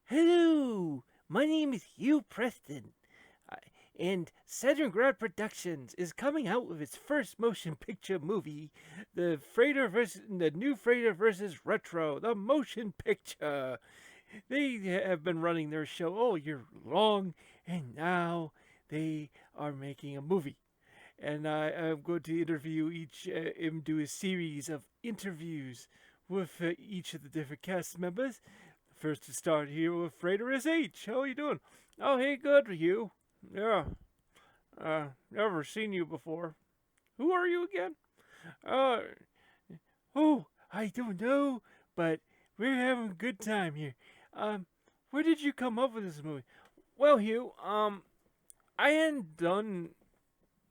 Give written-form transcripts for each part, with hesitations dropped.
Hello, my name is Hugh Preston, uh, and Saderingrad Productions is coming out with its first motion picture movie, the new Frater versus Retro, the motion picture. They have been running their show all year long, and now they are making a movie. And I'm going to interview and do a series of interviews with each of the different cast members. First to start here with Frater SH. How are you doing? Oh, hey, good, you. Yeah, never seen you before. Who are you again? Uh, oh, I don't know, but we're having a good time here. Um, where did you come up with this movie? Well, Hugh, I hadn't done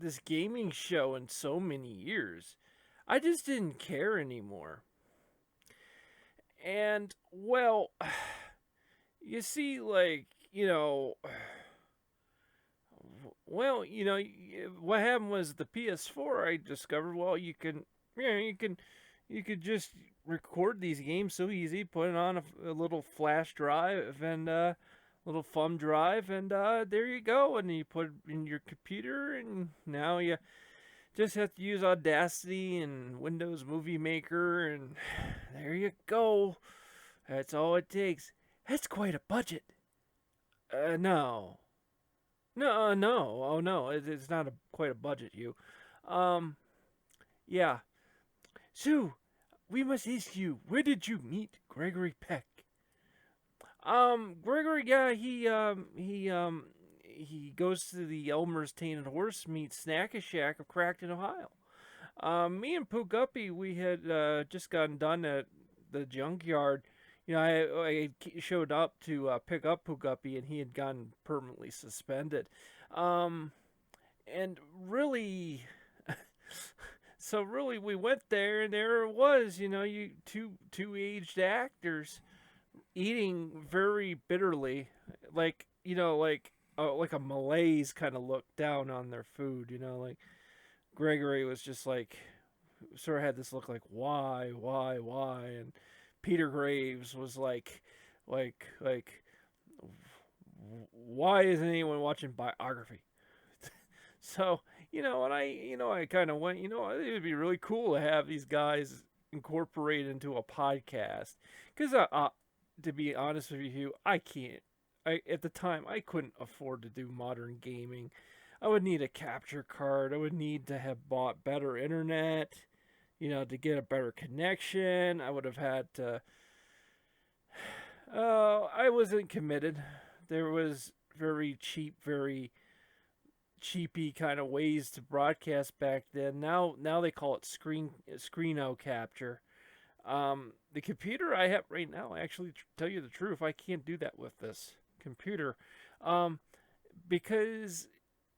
this gaming show in so many years. I just didn't care anymore. And, well, you see, what happened was the PS4. I discovered, well, you could just record these games so easy. Put it on a little flash drive and little thumb drive, and there you go. And you put it in your computer, and now you just have to use Audacity and Windows Movie Maker, and there you go. That's all it takes. That's quite a budget. No. No. Oh, no. It's not quite a budget, you. Um, yeah. So, we must ask you, where did you meet Gregory Peck? Gregory, yeah, he goes to the Elmer's Tainted Horse meets Snack Shack of Crackton, Ohio. Me and Pooh Guppy, we had just gotten done at the junkyard. I showed up to pick up Pooh Guppy, and he had gotten permanently suspended. Um, and really, so really, we went there, and there it was. You two aged actors eating very bitterly, like a malaise kind of look down on their food. Like Gregory was just like sort of had this look like why, and Peter Graves was like why isn't anyone watching biography? So I kind of went, it would be really cool to have these guys incorporated into a podcast because to be honest with you, I can't. At the time I couldn't afford to do modern gaming. I would need a capture card. I would need to have bought better internet, to get a better connection. I would have had to. I wasn't committed. There was very cheapy kind of ways to broadcast back then. Now they call it screeno capture. The computer I have right now, actually, tell you the truth, I can't do that with this computer, um, because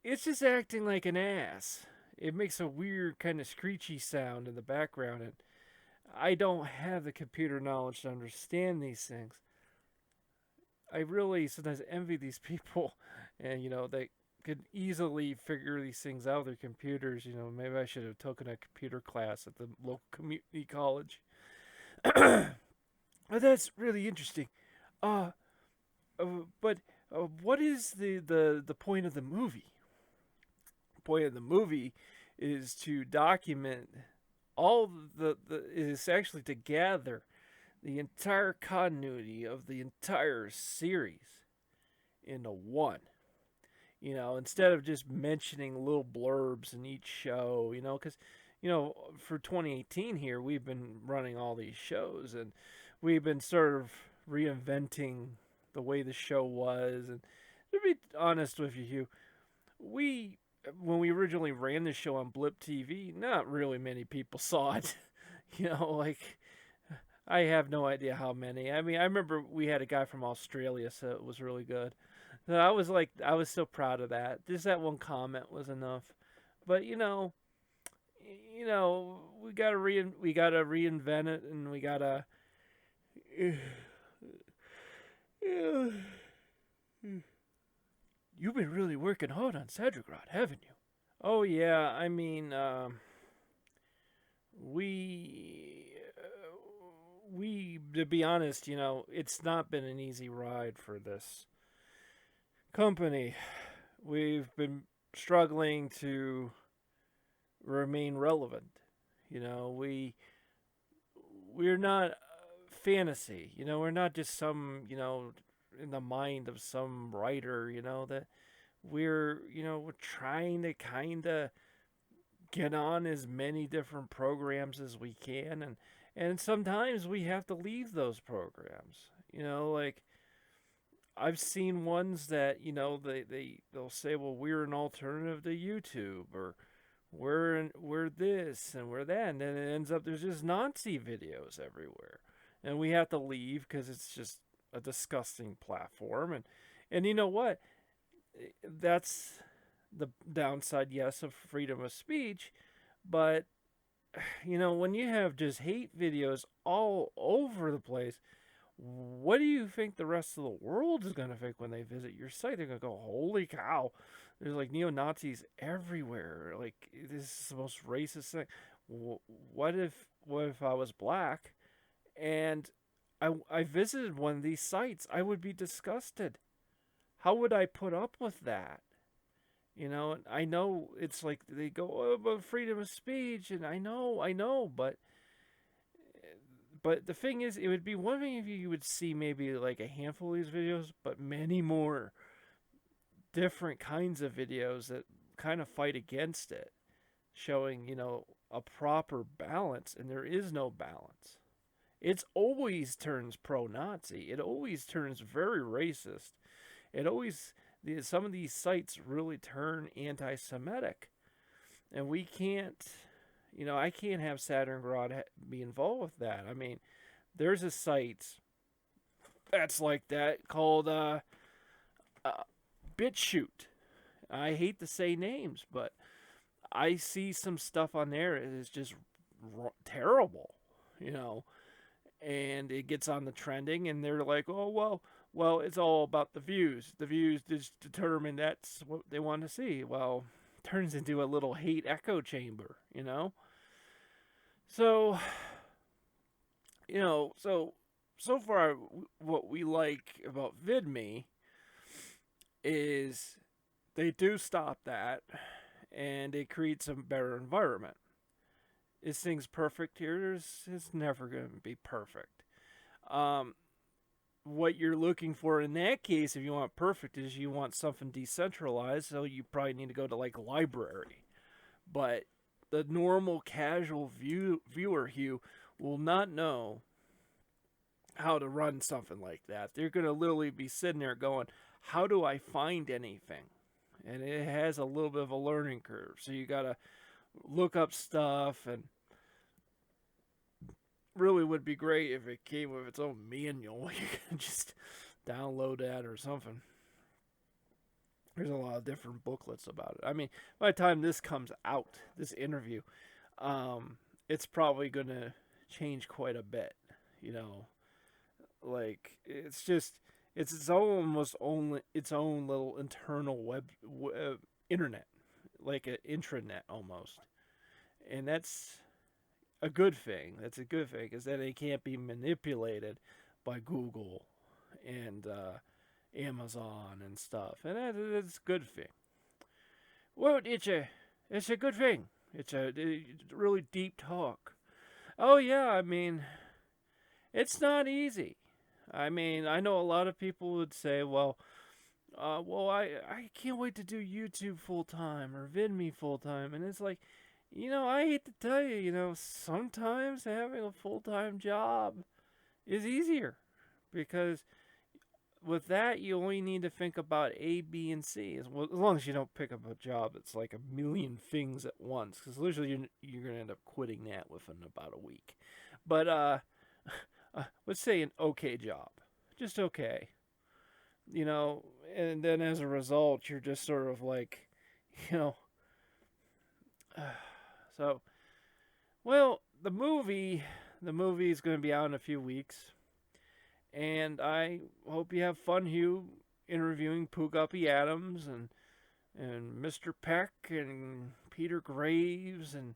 it's just acting like an ass. It makes a weird kind of screechy sound in the background, and I don't have the computer knowledge to understand these things. I really sometimes envy these people, and they could easily figure these things out with their computers. Maybe I should have taken a computer class at the local community college. But that's really interesting. Uh, but what is the point of the movie? The point of the movie is to document all is actually to gather the entire continuity of the entire series into one. Instead of just mentioning little blurbs in each show, because for 2018 here, we've been running all these shows, and we've been sort of reinventing the way the show was. And to be honest with you, Hugh, we when we originally ran the show on Blip TV, not really many people saw it. Like I have no idea how many. I mean, I remember we had a guy from Australia, so it was really good. So I was so proud of that. Just that one comment was enough. But we gotta reinvent it, and we gotta. You've been really working hard on Saderingrad, haven't you? Oh yeah, I mean, we to be honest, it's not been an easy ride for this company. We've been struggling to remain relevant. We're not fantasy. We're not just some, in the mind of some writer, that we're trying to kind of get on as many different programs as we can, and sometimes we have to leave those programs. Like I've seen ones that they'll say, well, we're an alternative to YouTube, or we're this and we're that, and then it ends up there's just Nazi videos everywhere, and we have to leave because it's just a disgusting platform. And you know what? That's the downside, yes, of freedom of speech, but when you have just hate videos all over the place, what do you think the rest of the world is going to think when they visit your site? They're going to go, holy cow, there's like neo-Nazis everywhere. Like, this is the most racist thing. What if I was black and I visited one of these sites? I would be disgusted. How would I put up with that? And I know it's like they go, oh, about freedom of speech, and I know, but the thing is, it would be one thing if you would see maybe like a handful of these videos, but many more different kinds of videos that kind of fight against it, showing, a proper balance, and there is no balance. It's always turns pro-Nazi. It always turns very racist. Some of these sites really turn anti-Semitic, and we can't. I can't have Saderingrad be involved with that. I mean, there's a site that's like that called BitChute. I hate to say names, but I see some stuff on there that is just terrible, and it gets on the trending, and they're like, oh, well, it's all about the views. The views just determine that's what they want to see. Well, turns into a little hate echo chamber, So, so far, what we like about VidMe is they do stop that, and it creates a better environment. Is things perfect here? It's never going to be perfect. What you're looking for in that case, if you want perfect, is you want something decentralized, so you probably need to go to like library. But the normal casual viewer, Hugh, will not know how to run something like that. They're going to literally be sitting there going, how do I find anything? And it has a little bit of a learning curve. So you got to look up stuff, and really would be great if it came with its own manual. You can just download that or something. There's a lot of different booklets about it. I mean, by the time this comes out, this interview, it's probably going to change quite a bit. Like it's its own little internal internet, like an intranet almost, and that's a good thing. That's a good thing, because then it can't be manipulated by Google and Amazon and stuff, and that's a good thing. Well, it's a good thing. It's a really deep talk. Oh yeah, I mean, it's not easy. I mean, I know a lot of people would say, well, I can't wait to do YouTube full time or VidMe full time, and it's like, I hate to tell you, sometimes having a full time job is easier, because with that, you only need to think about A, B, and C. As long as you don't pick up a job that's like a million things at once, because usually you're going to end up quitting that within about a week. But let's say an okay job, just okay, and then as a result, you're just sort of like, so, well, the movie is going to be out in a few weeks. And I hope you have fun, Hugh, interviewing Pooguppy Adams and Mr. Peck and Peter Graves and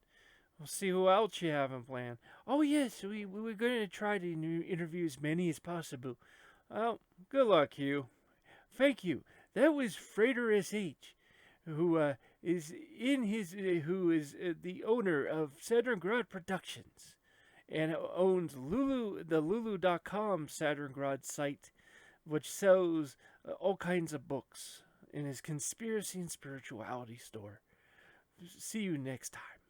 We'll see who else you have in plan. Oh yes, we were going to try to interview as many as possible. Well, good luck, Hugh. Thank you. That was Frater SH, who is who is the owner of Saderingrad Productions, and owns the Lulu.com Saderingrad site, which sells all kinds of books in his conspiracy and spirituality store. See you next time.